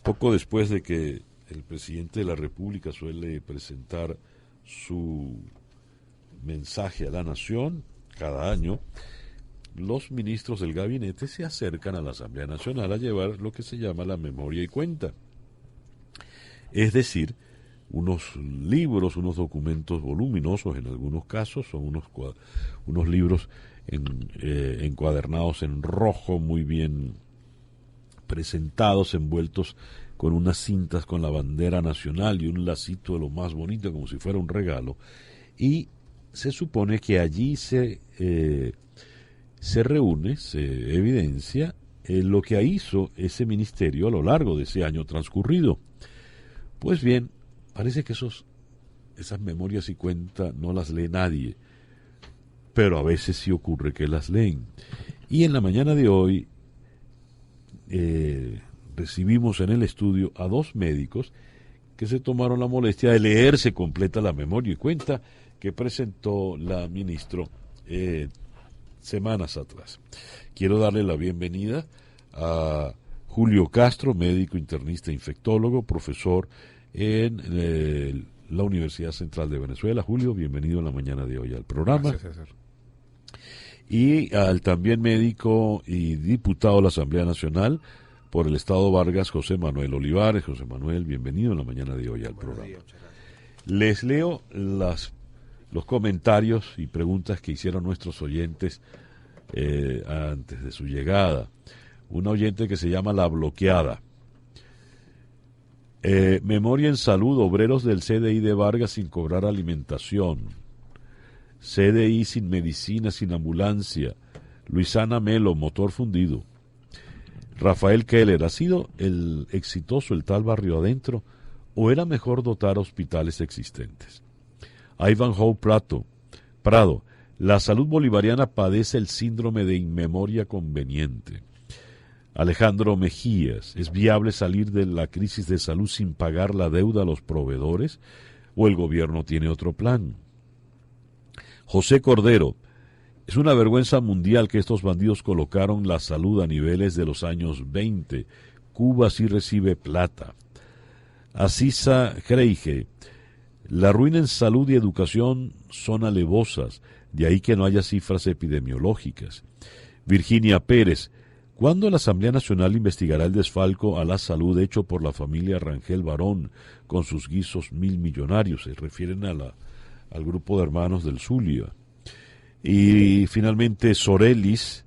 poco después de que el presidente de la República suele presentar su mensaje a la nación cada año, los ministros del gabinete se acercan a la Asamblea Nacional a llevar lo que se llama la memoria y cuenta. Es decir, unos libros, unos documentos voluminosos en algunos casos, son unos libros encuadernados en rojo, muy bien presentados, envueltos con unas cintas con la bandera nacional y un lacito de lo más bonito, como si fuera un regalo. Y se supone que allí se reúne, se evidencia lo que hizo ese ministerio a lo largo de ese año transcurrido. Pues bien, parece que esas memorias y cuentas no las lee nadie, pero a veces sí ocurre que las leen. Y en la mañana de hoy recibimos en el estudio a dos médicos que se tomaron la molestia de leerse completa la memoria y cuenta que presentó la ministra semanas atrás. Quiero darle la bienvenida a Julio Castro, médico internista infectólogo, profesor en la Universidad Central de Venezuela. Julio, bienvenido en la mañana de hoy al programa. Gracias, César. Y al también médico y diputado de la Asamblea Nacional por el Estado Vargas, José Manuel Olivares. José Manuel, bienvenido en la mañana de hoy al programa. Días, Les leo los comentarios y preguntas que hicieron nuestros oyentes antes de su llegada. Un oyente que se llama La Bloqueada. Memoria en salud, obreros del CDI de Vargas sin cobrar alimentación. CDI sin medicina, sin ambulancia. Luisana Melo, motor fundido. Rafael Keller, ¿ha sido exitoso el tal Barrio Adentro o era mejor dotar hospitales existentes? Ivanhoe Prado, la salud bolivariana padece el síndrome de inmemoria conveniente. Alejandro Mejías, ¿es viable salir de la crisis de salud sin pagar la deuda a los proveedores o el gobierno tiene otro plan? José Cordero, es una vergüenza mundial que estos bandidos colocaron la salud a niveles de los años 20. Cuba sí recibe plata. Asisa Creige, la ruina en salud y educación son alevosas, de ahí que no haya cifras epidemiológicas. Virginia Pérez, ¿cuándo la Asamblea Nacional investigará el desfalco a la salud hecho por la familia Rangel Barón con sus guisos millonarios? Se refieren al grupo de hermanos del Zulia. Y finalmente Sorelis,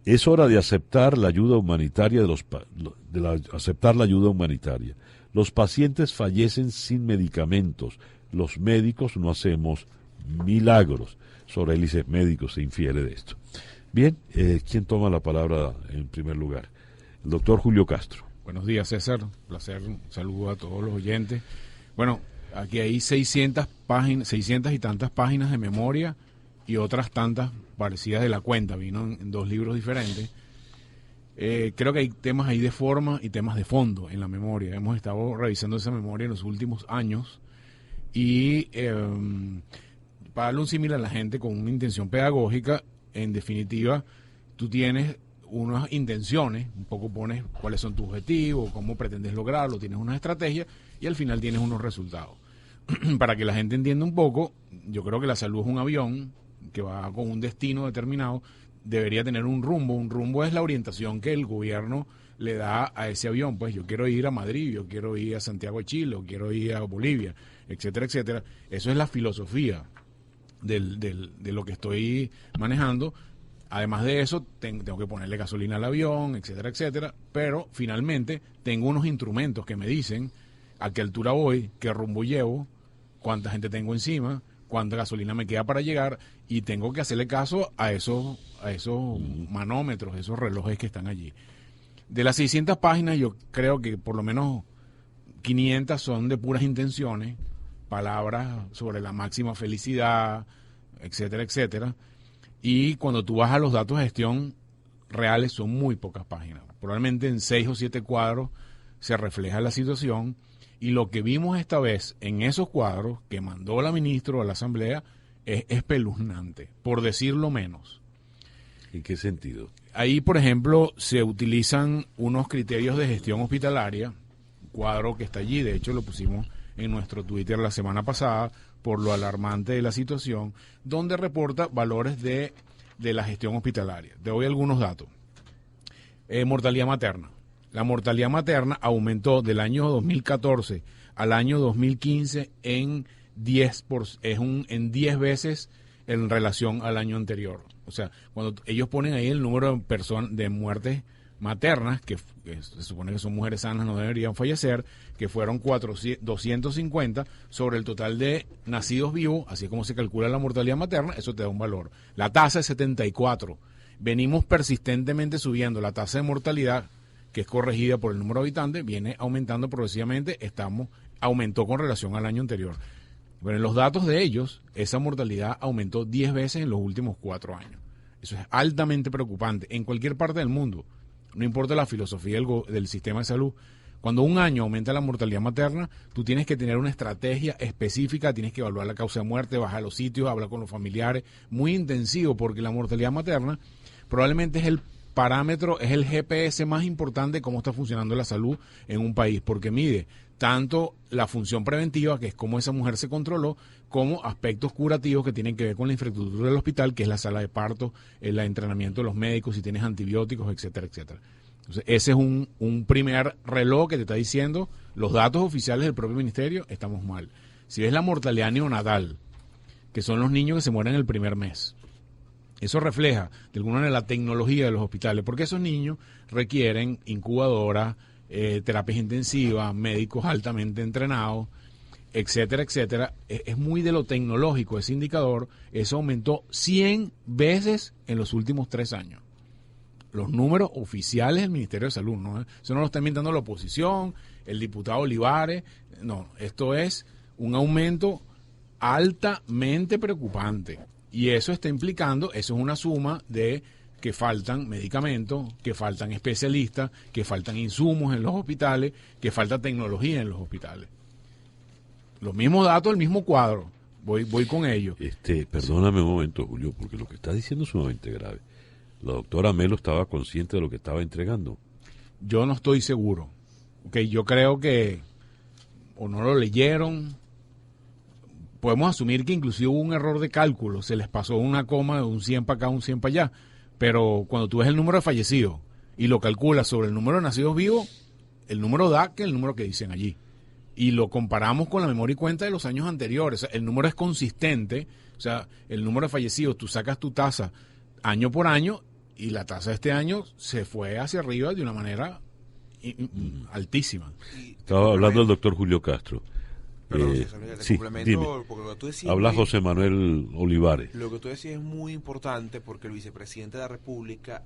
es hora de aceptar la ayuda humanitaria aceptar la ayuda humanitaria. Los pacientes fallecen sin medicamentos, los médicos no hacemos milagros. Sorelis es médico, se infiere de esto. Bien, ¿quién toma la palabra en primer lugar? El doctor Julio Castro. Buenos días, César. Un placer. Un saludo a todos los oyentes. Bueno, aquí hay 600 y tantas páginas de memoria y otras tantas parecidas de la cuenta. Vino en dos libros diferentes. Creo que hay temas ahí de forma y temas de fondo en la memoria. Hemos estado revisando esa memoria en los últimos años y para darle un símil a la gente con una intención pedagógica, en definitiva, tú tienes unas intenciones, un poco pones cuáles son tus objetivos, cómo pretendes lograrlo, tienes una estrategia y al final tienes unos resultados. Para que la gente entienda un poco, yo creo que la salud es un avión que va con un destino determinado, debería tener un rumbo. Un rumbo es la orientación que el gobierno le da a ese avión. Pues yo quiero ir a Madrid, yo quiero ir a Santiago de Chile, o quiero ir a Bolivia, etcétera, etcétera. Eso es la filosofía de lo que estoy manejando. Además de eso, tengo que ponerle gasolina al avión, etcétera, etcétera. Pero finalmente tengo unos instrumentos que me dicen a qué altura voy, qué rumbo llevo, cuánta gente tengo encima, cuánta gasolina me queda para llegar, y tengo que hacerle caso a esos manómetros, esos relojes que están allí. De las 600 páginas, yo creo que por lo menos 500 son de puras intenciones, palabras sobre la máxima felicidad, etcétera, etcétera. Y cuando tú vas a los datos de gestión reales, son muy pocas páginas. Probablemente en 6 o 7 cuadros se refleja la situación. Y lo que vimos esta vez en esos cuadros que mandó la ministra a la Asamblea es espeluznante, por decirlo menos. ¿En qué sentido? Ahí, por ejemplo, se utilizan unos criterios de gestión hospitalaria, cuadro que está allí, de hecho lo pusimos en nuestro Twitter la semana pasada, por lo alarmante de la situación, donde reporta valores de la gestión hospitalaria. Te doy algunos datos. Mortalidad materna. La mortalidad materna aumentó del año 2014 al año 2015 en 10 veces en relación al año anterior. O sea, cuando ellos ponen ahí el número de muertes maternas, que se supone que son mujeres sanas, no deberían fallecer, que fueron 250 sobre el total de nacidos vivos, así es como se calcula la mortalidad materna, eso te da un valor. La tasa es 74. Venimos persistentemente subiendo la tasa de mortalidad, que es corregida por el número de habitantes, viene aumentando progresivamente, aumentó con relación al año anterior. Pero en los datos de ellos, esa mortalidad aumentó 10 veces en los últimos 4 años. Eso es altamente preocupante en cualquier parte del mundo. No importa la filosofía del sistema de salud. Cuando un año aumenta la mortalidad materna, tú tienes que tener una estrategia específica, tienes que evaluar la causa de muerte, bajar a los sitios, hablar con los familiares, muy intensivo, porque la mortalidad materna probablemente es el parámetro, es el GPS más importante de cómo está funcionando la salud en un país, porque mide tanto la función preventiva, que es cómo esa mujer se controló, como aspectos curativos que tienen que ver con la infraestructura del hospital, que es la sala de parto, el entrenamiento de los médicos, si tienes antibióticos, etcétera, etcétera. Entonces, ese es un primer reloj que te está diciendo los datos oficiales del propio ministerio, estamos mal. Si ves la mortalidad neonatal, que son los niños que se mueren el primer mes, eso refleja de alguna manera la tecnología de los hospitales, porque esos niños requieren incubadoras, terapias intensivas, médicos altamente entrenados, etcétera, etcétera. Es muy de lo tecnológico ese indicador. Eso aumentó 100 veces en los últimos 3 años. Los números oficiales del Ministerio de Salud, ¿no? Eso no lo está inventando la oposición, el diputado Olivares. No, esto es un aumento altamente preocupante. Y eso está implicando, eso es una suma de que faltan medicamentos, que faltan especialistas, que faltan insumos en los hospitales, que falta tecnología en los hospitales. Los mismos datos, el mismo cuadro. Voy con ello. Perdóname un momento, Julio, porque lo que está diciendo es sumamente grave. La doctora Melo estaba consciente de lo que estaba entregando. Yo no estoy seguro. Okay, yo creo que o no lo leyeron. Podemos asumir que inclusive hubo un error de cálculo. Se les pasó una coma de un 100 para acá, un 100 para allá. Pero cuando tú ves el número de fallecidos y lo calculas sobre el número de nacidos vivos, el número da que el número que dicen allí. Y lo comparamos con la memoria y cuenta de los años anteriores. O sea, el número es consistente. O sea, el número de fallecidos, tú sacas tu tasa año por año y la tasa de este año se fue hacia arriba de una manera altísima. Estaba hablando el doctor Julio Castro. Perdón, sí, dime. Porque lo que tú decías Habla José Manuel Olivares. Lo que tú decías es muy importante porque el vicepresidente de la República,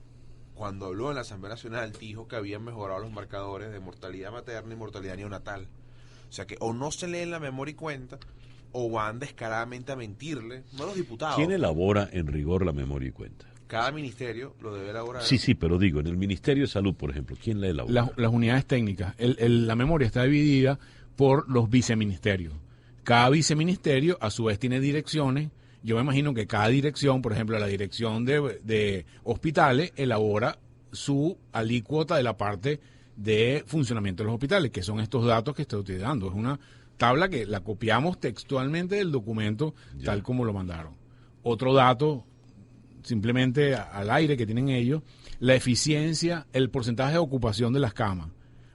cuando habló en la Asamblea Nacional, dijo que habían mejorado los marcadores de mortalidad materna y mortalidad neonatal. O sea que o no se leen la memoria y cuenta o van descaradamente a mentirle, no los diputados. ¿Quién elabora en rigor la memoria y cuenta? Cada ministerio lo debe elaborar. Sí, pero digo, en el Ministerio de Salud, por ejemplo, ¿quién la elabora? Las unidades técnicas. La memoria está dividida por los viceministerios. Cada viceministerio, a su vez, tiene direcciones. Yo me imagino que cada dirección, por ejemplo, la dirección de hospitales, elabora su alícuota de la parte de funcionamiento de los hospitales, que son estos datos que estoy dando. Es una tabla que la copiamos textualmente del documento tal como lo mandaron. Otro dato, simplemente al aire que tienen ellos, la eficiencia, el porcentaje de ocupación de las camas,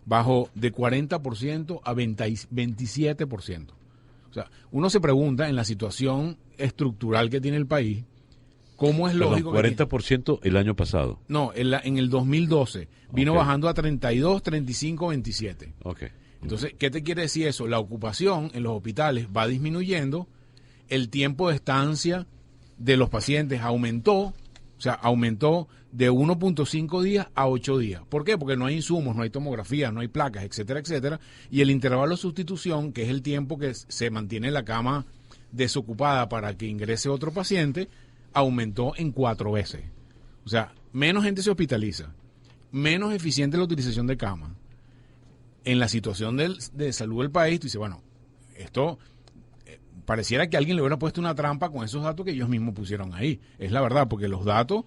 bajó de 40% a 27%. O sea, uno se pregunta en la situación estructural que tiene el país, ¿cómo es lógico? 40% el año pasado. No, en el 2012 vino bajando a 32, 35, 27. Okay. Entonces, ¿qué te quiere decir eso? La ocupación en los hospitales va disminuyendo, el tiempo de estancia de los pacientes aumentó de 1.5 días a 8 días. ¿Por qué? Porque no hay insumos, no hay tomografía, no hay placas, etcétera, etcétera. Y el intervalo de sustitución, que es el tiempo que se mantiene la cama desocupada para que ingrese otro paciente, aumentó en 4 veces. O sea, menos gente se hospitaliza, menos eficiente la utilización de camas. En la situación de salud del país, tú dices, bueno, esto pareciera que alguien le hubiera puesto una trampa con esos datos que ellos mismos pusieron ahí. Es la verdad, porque los datos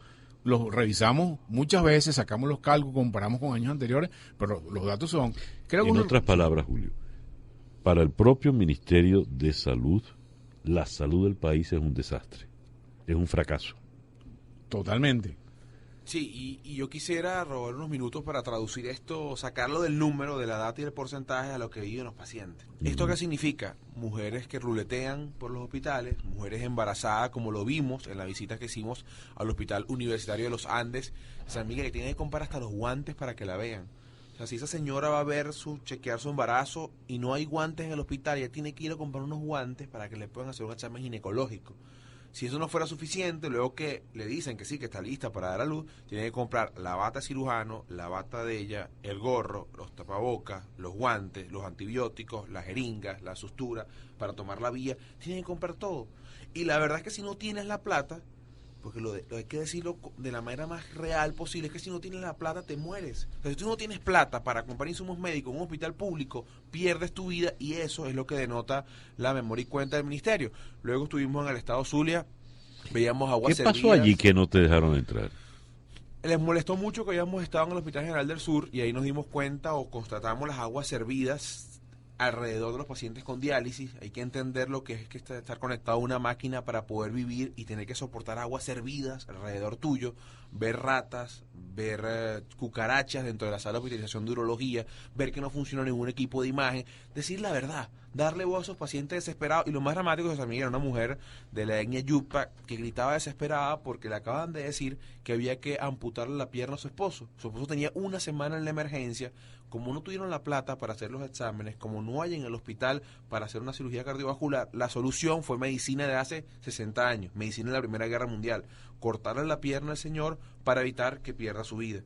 los revisamos muchas veces, sacamos los cálculos, comparamos con años anteriores, pero los datos son... En otras palabras, Julio, para el propio Ministerio de Salud, la salud del país es un desastre, es un fracaso. Totalmente. Sí, y yo quisiera robar unos minutos para traducir esto, sacarlo del número, de la data y el porcentaje a lo que viven los pacientes. ¿Esto qué significa? Mujeres que ruletean por los hospitales, mujeres embarazadas, como lo vimos en la visita que hicimos al Hospital Universitario de los Andes, San Miguel, que tienen que comprar hasta los guantes para que la vean. O sea, si esa señora va a ver chequear su embarazo y no hay guantes en el hospital, ella tiene que ir a comprar unos guantes para que le puedan hacer un examen ginecológico. Si eso no fuera suficiente, luego que le dicen que sí, que está lista para dar a luz, tiene que comprar la bata de cirujano, la bata de ella, el gorro, los tapabocas, los guantes, los antibióticos, las jeringas, la sutura, para tomar la vía. Tiene que comprar todo. Y la verdad es que si no tienes la plata, porque lo hay que decirlo de la manera más real posible, es que si no tienes la plata te mueres. O sea, si tú no tienes plata para comprar insumos médicos en un hospital público, pierdes tu vida, y eso es lo que denota la memoria y cuenta del ministerio. Luego estuvimos en el estado Zulia, veíamos aguas servidas. ¿Qué pasó allí que no te dejaron entrar? Les molestó mucho que habíamos estado en el Hospital General del Sur y ahí nos dimos cuenta o constatamos las aguas servidas alrededor de los pacientes con diálisis. Hay que entender lo que es que estar conectado a una máquina para poder vivir y tener que soportar aguas servidas alrededor tuyo, ver ratas, ver cucarachas dentro de la sala de hospitalización de urología, ver que no funciona ningún equipo de imagen, decir la verdad, darle voz a esos pacientes desesperados. Y lo más dramático de San Miguel era una mujer de la etnia Yupa que gritaba desesperada porque le acaban de decir que había que amputarle la pierna a su esposo. Su esposo tenía una semana en la emergencia. Como no tuvieron la plata para hacer los exámenes, como no hay en el hospital para hacer una cirugía cardiovascular, la solución fue medicina de hace 60 años, medicina de la Primera Guerra Mundial, cortarle la pierna al señor para evitar que pierda su vida.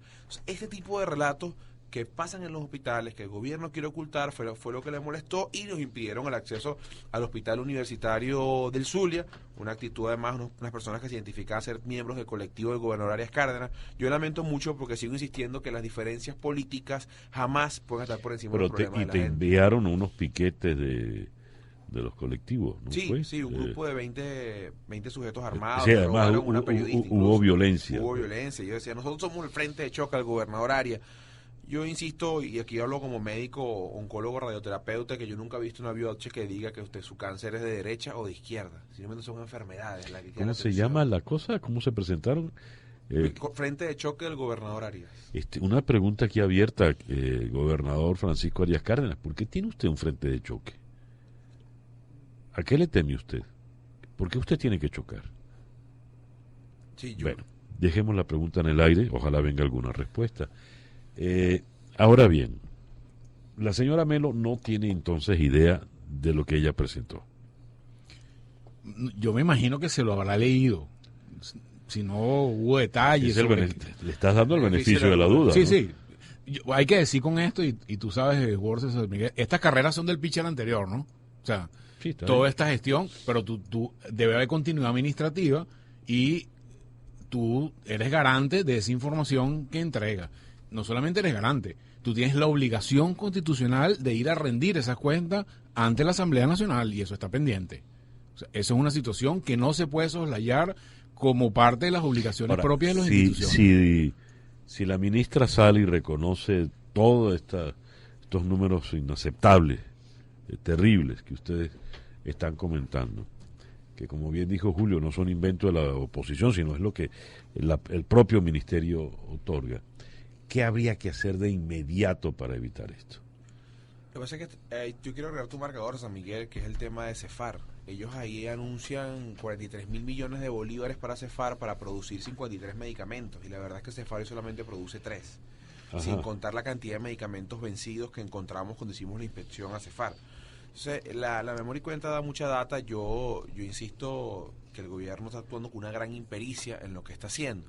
Este tipo de relatos que pasan en los hospitales, que el gobierno quiere ocultar, fue lo que le molestó y nos impidieron el acceso al Hospital Universitario del Zulia, una actitud además, unas personas que se identificaban ser miembros del colectivo del gobernador Arias Cárdenas. Yo lamento mucho porque sigo insistiendo que las diferencias políticas jamás pueden estar por encima de los problemas de la gente. Y te enviaron unos piquetes de los colectivos, ¿no? Sí, un grupo de 20 sujetos armados. Sí, además hubo violencia. Hubo violencia. Yo decía, nosotros somos el frente de choque al gobernador Arias. Yo insisto, y aquí hablo como médico, oncólogo, radioterapeuta, que yo nunca he visto una biopsia que diga que su cáncer es de derecha o de izquierda. Simplemente son enfermedades. ¿Cómo se llama la cosa? ¿Cómo se presentaron? Frente de choque del gobernador Arias. Una pregunta aquí abierta, gobernador Francisco Arias Cárdenas. ¿Por qué tiene usted un frente de choque? ¿A qué le teme usted? ¿Por qué usted tiene que chocar? Sí, Bueno, dejemos la pregunta en el aire, ojalá venga alguna respuesta. Ahora bien, la señora Melo no tiene entonces idea de lo que ella presentó. Yo me imagino que se lo habrá leído. Si no hubo detalles. Le estás dando el beneficio de la duda. Sí, ¿no? sí. Hay que decir con esto, y tú sabes, Jorge, Miguel, estas carreras son del pitcher anterior, ¿no? O sea, sí, toda esta gestión, pero tú debe haber continuidad administrativa y tú eres garante de esa información que entrega. No solamente eres garante, tú tienes la obligación constitucional de ir a rendir esas cuentas ante la Asamblea Nacional y eso está pendiente. O sea, eso es una situación que no se puede soslayar como parte de las obligaciones propias de las instituciones. Si la ministra sale y reconoce todos estos números inaceptables, terribles que ustedes están comentando, que como bien dijo Julio, no son inventos de la oposición, sino es lo que el propio ministerio otorga. ¿Qué habría que hacer de inmediato para evitar esto? Lo que pasa es que yo quiero agregar tu marcador, San Miguel, que es el tema de CEFAR. Ellos ahí anuncian 43 mil millones de bolívares para CEFAR para producir 53 medicamentos. Y la verdad es que CEFAR solamente produce 3. Ajá. Sin contar la cantidad de medicamentos vencidos que encontramos cuando hicimos la inspección a CEFAR. Entonces, la memoria y cuenta da mucha data. Yo insisto que el gobierno está actuando con una gran impericia en lo que está haciendo.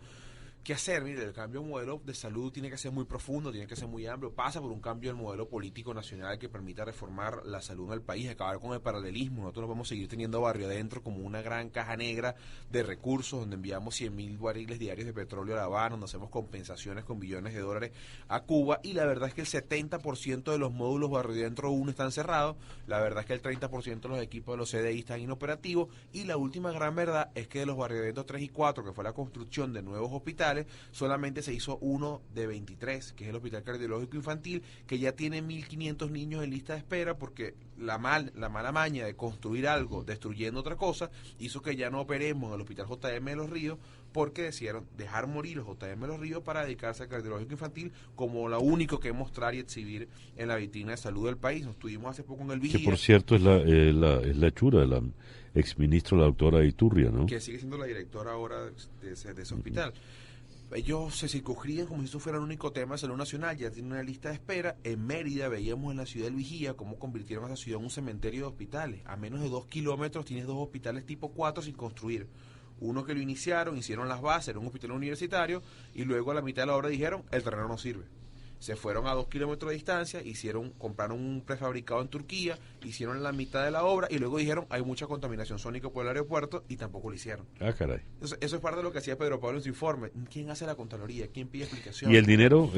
¿Qué hacer? Mire, el cambio de modelo de salud tiene que ser muy profundo, tiene que ser muy amplio, pasa por un cambio del modelo político nacional que permita reformar la salud en el país, acabar con el paralelismo. Nosotros no podemos seguir teniendo barrio adentro como una gran caja negra de recursos donde enviamos 100.000 barriles diarios de petróleo a La Habana, donde hacemos compensaciones con billones de dólares a Cuba, y la verdad es que el 70% de los módulos barrio adentro 1 están cerrados, la verdad es que el 30% de los equipos de los CDI están inoperativos, y la última gran verdad es que de los barrio adentro 3 y 4, que fue la construcción de nuevos hospitales, hospitales, solamente se hizo uno de 23, que es el Hospital Cardiológico Infantil, que ya tiene 1.500 niños en lista de espera, porque la mala maña de construir algo destruyendo otra cosa hizo que ya no operemos en el Hospital JM de Los Ríos, porque decidieron dejar morir el JM de Los Ríos para dedicarse al cardiológico infantil como lo único que mostrar y exhibir en la vitrina de salud del país. Nos estuvimos hace poco en el Vigía. Que por cierto es la hechura de la exministra, la doctora Iturria, ¿no? Que sigue siendo la directora ahora de ese hospital. Ellos se circunscriben como si eso fuera el único tema de salud nacional, ya tienen una lista de espera. En Mérida veíamos en la ciudad del Vigía cómo convirtieron a esa ciudad en un cementerio de hospitales. A menos de 2 kilómetros tienes 2 hospitales tipo 4 sin construir. Uno que lo iniciaron, hicieron las bases, era un hospital universitario, y luego a la mitad de la obra dijeron, el terreno no sirve. Se fueron a 2 kilómetros de distancia, compraron un prefabricado en Turquía, hicieron la mitad de la obra y luego dijeron, hay mucha contaminación sónica por el aeropuerto, y tampoco lo hicieron. Ah, caray. Eso es parte de lo que hacía Pedro Pablo en su informe. ¿Quién hace la Contraloría? ¿Quién pide explicación? Y el dinero,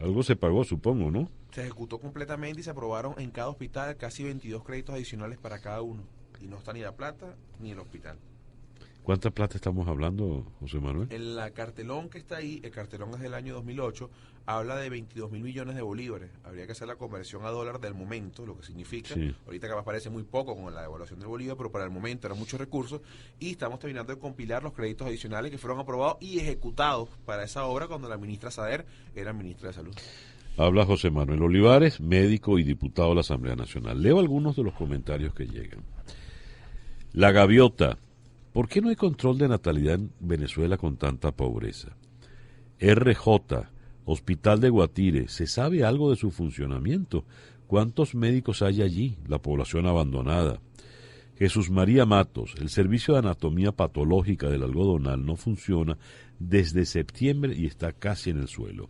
algo se pagó, supongo, ¿no? Se ejecutó completamente y se aprobaron en cada hospital casi 22 créditos adicionales para cada uno. Y no está ni la plata ni el hospital. ¿Cuánta plata estamos hablando, José Manuel? En la cartelón que está ahí, el cartelón es del año 2008, habla de 22.000 millones de bolívares. Habría que hacer la conversión a dólar del momento, lo que significa. Sí. Ahorita capaz parece muy poco con la devaluación del bolívar, pero para el momento eran muchos recursos. Y estamos terminando de compilar los créditos adicionales que fueron aprobados y ejecutados para esa obra cuando la ministra Sader era ministra de Salud. Habla José Manuel Olivares, médico y diputado de la Asamblea Nacional. Leo algunos de los comentarios que llegan. La Gaviota. ¿Por qué no hay control de natalidad en Venezuela con tanta pobreza? RJ, Hospital de Guatire, ¿se sabe algo de su funcionamiento? ¿Cuántos médicos hay allí? La población abandonada. Jesús María Matos, el servicio de anatomía patológica del algodonal no funciona desde septiembre y está casi en el suelo.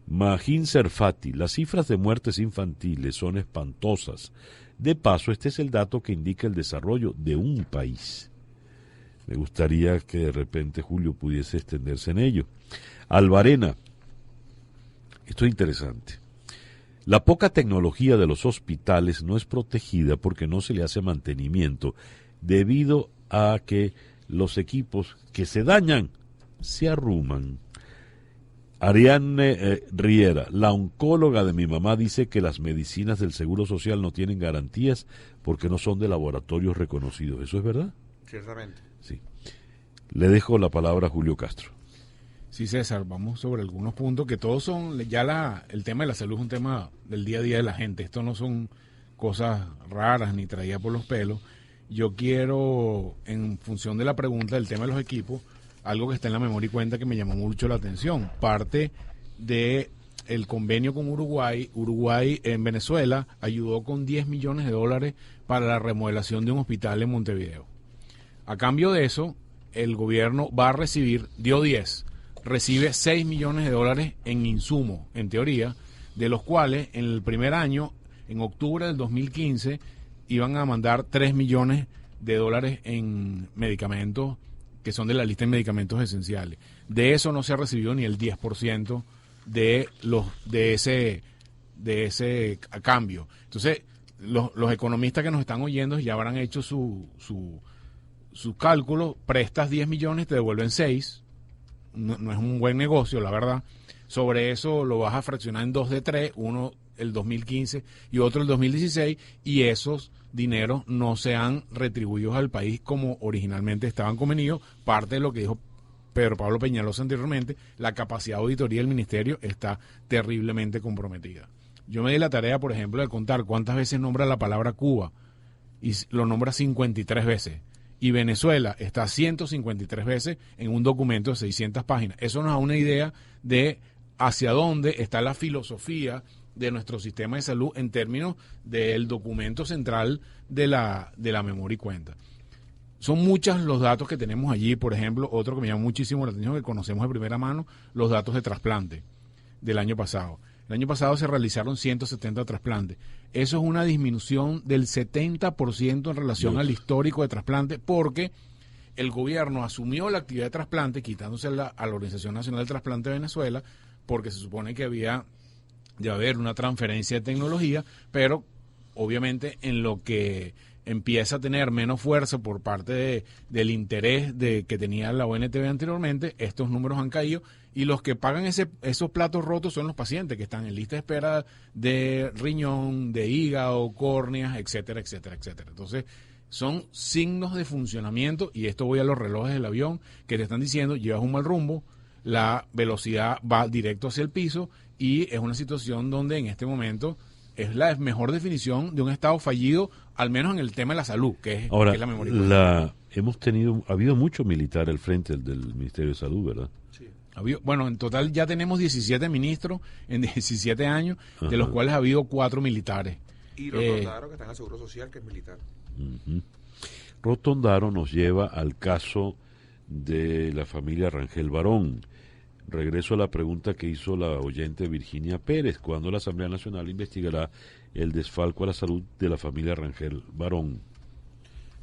Magín Serfati, las cifras de muertes infantiles son espantosas. De paso, este es el dato que indica el desarrollo de un país. Me gustaría que de repente Julio pudiese extenderse en ello. Alvarena, esto es interesante. La poca tecnología de los hospitales no es protegida porque no se le hace mantenimiento debido a que los equipos que se dañan se arruman. Ariadne Riera, la oncóloga de mi mamá, dice que las medicinas del Seguro Social no tienen garantías porque no son de laboratorios reconocidos. ¿Eso es verdad? Ciertamente. Sí. Le dejo la palabra a Julio Castro. Sí, César, vamos sobre algunos puntos que todos son, ya el tema de la salud es un tema del día a día de la gente. Esto no son cosas raras ni traídas por los pelos. Yo quiero, en función de la pregunta del tema de los equipos, algo que está en la memoria y cuenta que me llamó mucho la atención. Parte de el convenio con Uruguay. Uruguay en Venezuela ayudó con $10 millones para la remodelación de un hospital en Montevideo. A cambio de eso, el gobierno va a recibe $6 millones en insumos, en teoría, de los cuales en el primer año, en octubre del 2015, iban a mandar $3 millones en medicamentos que son de la lista de medicamentos esenciales. De eso no se ha recibido ni el 10% de ese cambio. Entonces, los economistas que nos están oyendo ya habrán hecho su cálculo. Prestas 10 millones, te devuelven 6. No es un buen negocio, la verdad. Sobre eso lo vas a fraccionar en 2 de 3, uno el 2015 y otro el 2016, y esos dineros no se han retribuido al país como originalmente estaban convenidos. Parte de lo que dijo Pedro Pablo Peñalosa anteriormente, la capacidad de auditoría del ministerio está terriblemente comprometida. Yo me di la tarea, por ejemplo, de contar cuántas veces nombra la palabra Cuba, y lo nombra 53 veces. Y Venezuela está 153 veces en un documento de 600 páginas. Eso nos da una idea de hacia dónde está la filosofía de nuestro sistema de salud en términos del documento central de la memoria y cuenta. Son muchos los datos que tenemos allí. Por ejemplo, otro que me llama muchísimo la atención, que conocemos de primera mano, los datos de trasplante del año pasado. El año pasado se realizaron 170 trasplantes. Eso es una disminución del 70% en relación al histórico de trasplante, porque el gobierno asumió la actividad de trasplante, quitándosela a la Organización Nacional del Trasplante de Venezuela, porque se supone que de haber una transferencia de tecnología, pero obviamente en lo que empieza a tener menos fuerza por parte del interés que tenía la ONTV anteriormente, estos números han caído y los que pagan esos platos rotos son los pacientes que están en lista de espera de riñón, de hígado, córneas, etcétera, etcétera, etcétera. Entonces, son signos de funcionamiento y esto voy a los relojes del avión que te están diciendo, llevas un mal rumbo, la velocidad va directo hacia el piso y es una situación donde en este momento es la mejor definición de un estado fallido, al menos en el tema de la salud, que es la memoria. Ha habido mucho militar al frente del Ministerio de Salud, ¿verdad? Sí. Bueno, en total ya tenemos 17 ministros en 17 años, de los cuales ha habido 4 militares. Y Rotondaro, que está en el Seguro Social, que es militar. Rotondaro nos lleva al caso de la familia Rangel Barón. Regreso a la pregunta que hizo la oyente Virginia Pérez: ¿cuándo la Asamblea Nacional investigará el desfalco a la salud de la familia Rangel Barón?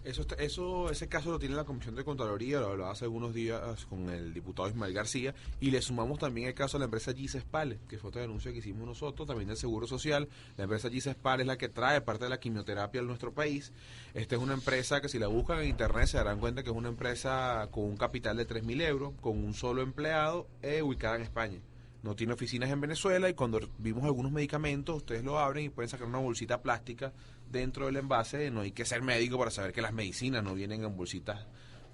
Ese caso lo tiene la Comisión de Contraloría, lo hablaba hace algunos días con el diputado Ismael García, y le sumamos también el caso de la empresa Gisespal, que fue otra denuncia que hicimos nosotros, también del Seguro Social. La empresa Gisespal es la que trae parte de la quimioterapia a nuestro país. Esta es una empresa que, si la buscan en internet, se darán cuenta que es una empresa con un capital de 3.000 euros, con un solo empleado, ubicada en España. No tiene oficinas en Venezuela, y cuando vimos algunos medicamentos, ustedes lo abren y pueden sacar una bolsita plástica dentro del envase. No hay que ser médico para saber que las medicinas no vienen en bolsitas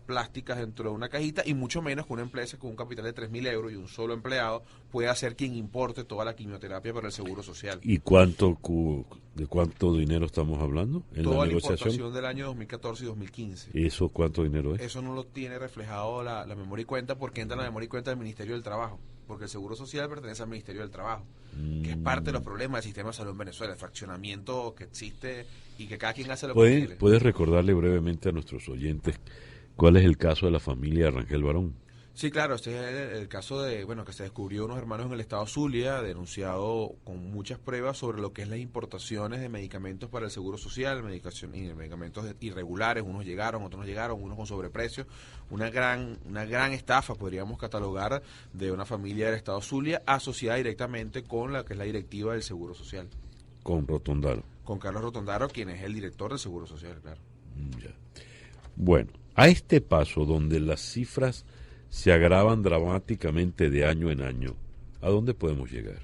plásticas dentro de una cajita, y mucho menos que una empresa con un capital de 3.000 euros y un solo empleado pueda ser quien importe toda la quimioterapia para el Seguro Social. ¿Y de cuánto dinero estamos hablando en toda la negociación? La importación del año 2014 y 2015. ¿Y eso cuánto dinero es? Eso no lo tiene reflejado la memoria y cuenta, porque entra en la memoria y cuenta del Ministerio del Trabajo, porque el Seguro Social pertenece al Ministerio del Trabajo, que es parte de los problemas del sistema de salud en Venezuela, el fraccionamiento que existe y que cada quien hace lo que quiere. ¿Puedes recordarle brevemente a nuestros oyentes cuál es el caso de la familia Rangel Barón? Sí, claro, este es el caso de, que se descubrió unos hermanos en el estado Zulia, denunciado con muchas pruebas sobre lo que es las importaciones de medicamentos para el Seguro Social, medicamentos irregulares. Unos llegaron, otros no llegaron, unos con sobreprecio. Una gran estafa, podríamos catalogar, de una familia del estado Zulia asociada directamente con la que es la directiva del Seguro Social. Con Rotondaro. Con Carlos Rotondaro, quien es el director del Seguro Social, claro. Ya. Bueno, a este paso donde las cifras se agravan dramáticamente de año en año, ¿a dónde podemos llegar?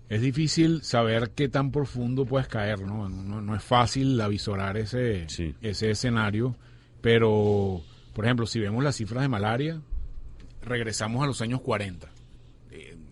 Es difícil saber qué tan profundo puedes caer, ¿no? No es fácil avisorar ese escenario, pero, por ejemplo, si vemos las cifras de malaria, regresamos a los años 40.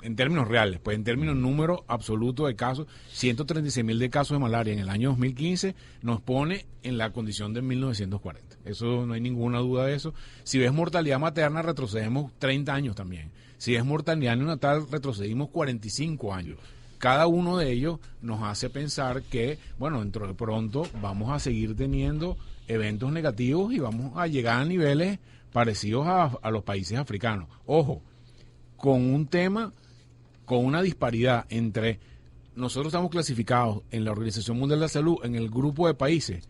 En términos reales, pues en términos número absoluto de casos, 136.000 de casos de malaria en el año 2015 nos pone en la condición de 1940. Eso no hay ninguna duda de eso. Si ves mortalidad materna, retrocedemos 30 años también. Si ves mortalidad neonatal, retrocedimos 45 años. Cada uno de ellos nos hace pensar que, dentro de pronto vamos a seguir teniendo eventos negativos y vamos a llegar a niveles parecidos a los países africanos. Ojo, con un tema, con una disparidad entre, nosotros estamos clasificados en la Organización Mundial de la Salud en el grupo de países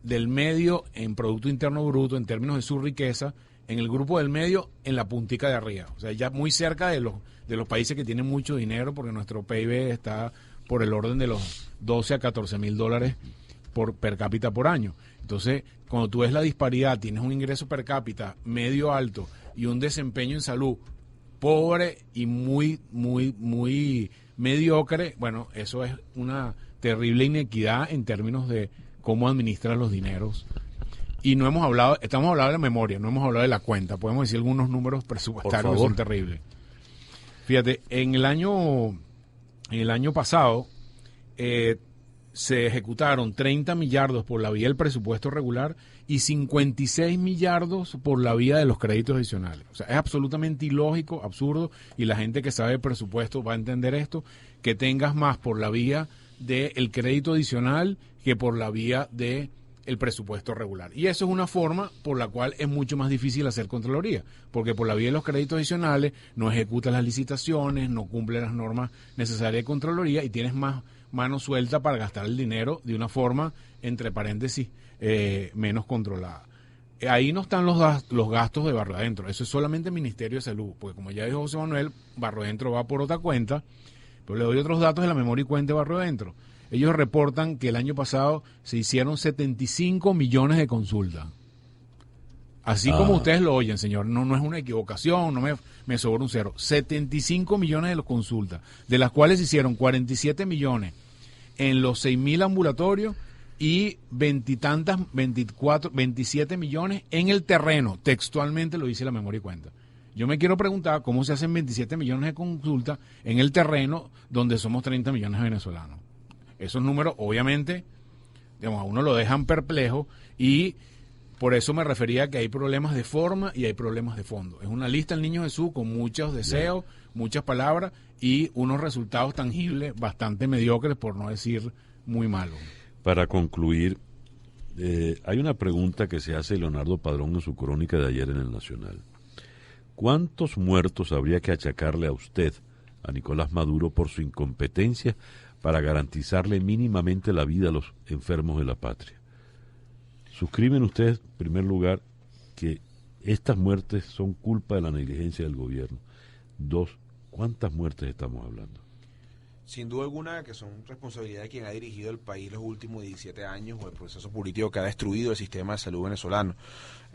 del medio en Producto Interno Bruto, en términos de su riqueza, en el grupo del medio en la puntica de arriba, o sea, ya muy cerca de los países que tienen mucho dinero, porque nuestro PIB está por el orden de los 12 a 14 mil dólares per cápita por año. Entonces, cuando tú ves la disparidad, tienes un ingreso per cápita medio alto y un desempeño en salud pobre y muy, muy, muy mediocre, eso es una terrible inequidad en términos de cómo administran los dineros. Y estamos hablando de la memoria, no hemos hablado de la cuenta. Podemos decir algunos números presupuestarios que son terribles. Fíjate, en el año pasado se ejecutaron 30 millardos por la vía del presupuesto regular y 56 millardos por la vía de los créditos adicionales. O sea, es absolutamente ilógico, absurdo, y la gente que sabe de presupuesto va a entender esto, que tengas más por la vía del crédito adicional que por la vía del presupuesto regular. Y eso es una forma por la cual es mucho más difícil hacer Contraloría, porque por la vía de los créditos adicionales no ejecutas las licitaciones, no cumple las normas necesarias de Contraloría y tienes más mano suelta para gastar el dinero de una forma, entre paréntesis, menos controlada. Ahí no están los gastos de Barrio Adentro, eso es solamente el Ministerio de Salud, porque como ya dijo José Manuel, Barrio Adentro va por otra cuenta, pero le doy otros datos de la memoria y cuenta de Barrio Adentro. ellos reportan que el año pasado se hicieron 75 millones de consultas. Así como ustedes lo oyen, señor, no es una equivocación, no me sobra un cero. 75 millones de consultas, de las cuales se hicieron 47 millones en los 6.000 ambulatorios y 27 millones en el terreno. Textualmente lo dice la memoria y cuenta. Yo me quiero preguntar cómo se hacen 27 millones de consultas en el terreno donde somos 30 millones de venezolanos. Esos números, obviamente, digamos, a uno lo dejan perplejo y por eso me refería a que hay problemas de forma y hay problemas de fondo. Es una lista del Niño Jesús con muchos deseos, muchas palabras y unos resultados tangibles bastante mediocres, por no decir muy malos. Para concluir, hay una pregunta que se hace Leonardo Padrón en su crónica de ayer en El Nacional. ¿Cuántos muertos habría que achacarle a usted, a Nicolás Maduro, por su incompetencia para garantizarle mínimamente la vida a los enfermos de la patria? Suscriben ustedes, en primer lugar, que estas muertes son culpa de la negligencia del gobierno. 2, ¿cuántas muertes estamos hablando? Sin duda alguna que son responsabilidad de quien ha dirigido el país los últimos 17 años o el proceso político que ha destruido el sistema de salud venezolano.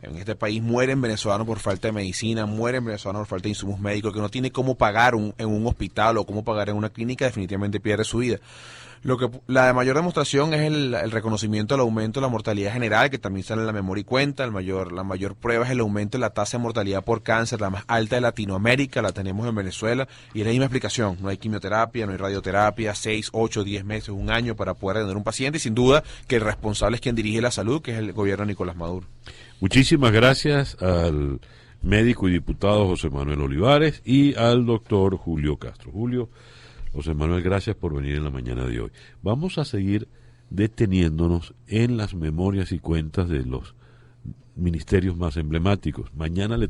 En este país mueren venezolanos por falta de medicina, mueren venezolanos por falta de insumos médicos, que no tiene cómo pagar en un hospital o cómo pagar en una clínica, definitivamente pierde su vida. La mayor demostración es el reconocimiento del aumento de la mortalidad general, que también sale en la memoria y cuenta. La mayor prueba es el aumento de la tasa de mortalidad por cáncer, la más alta de Latinoamérica, la tenemos en Venezuela, y es la misma explicación. No hay quimioterapia, no hay radioterapia, 6, 8, 10 meses, un año para poder atender un paciente, y sin duda que el responsable es quien dirige la salud, que es el gobierno de Nicolás Maduro. Muchísimas gracias al médico y diputado José Manuel Olivares y al doctor Julio Castro. José Manuel, gracias por venir en la mañana de hoy. Vamos a seguir deteniéndonos en las memorias y cuentas de los ministerios más emblemáticos. Mañana le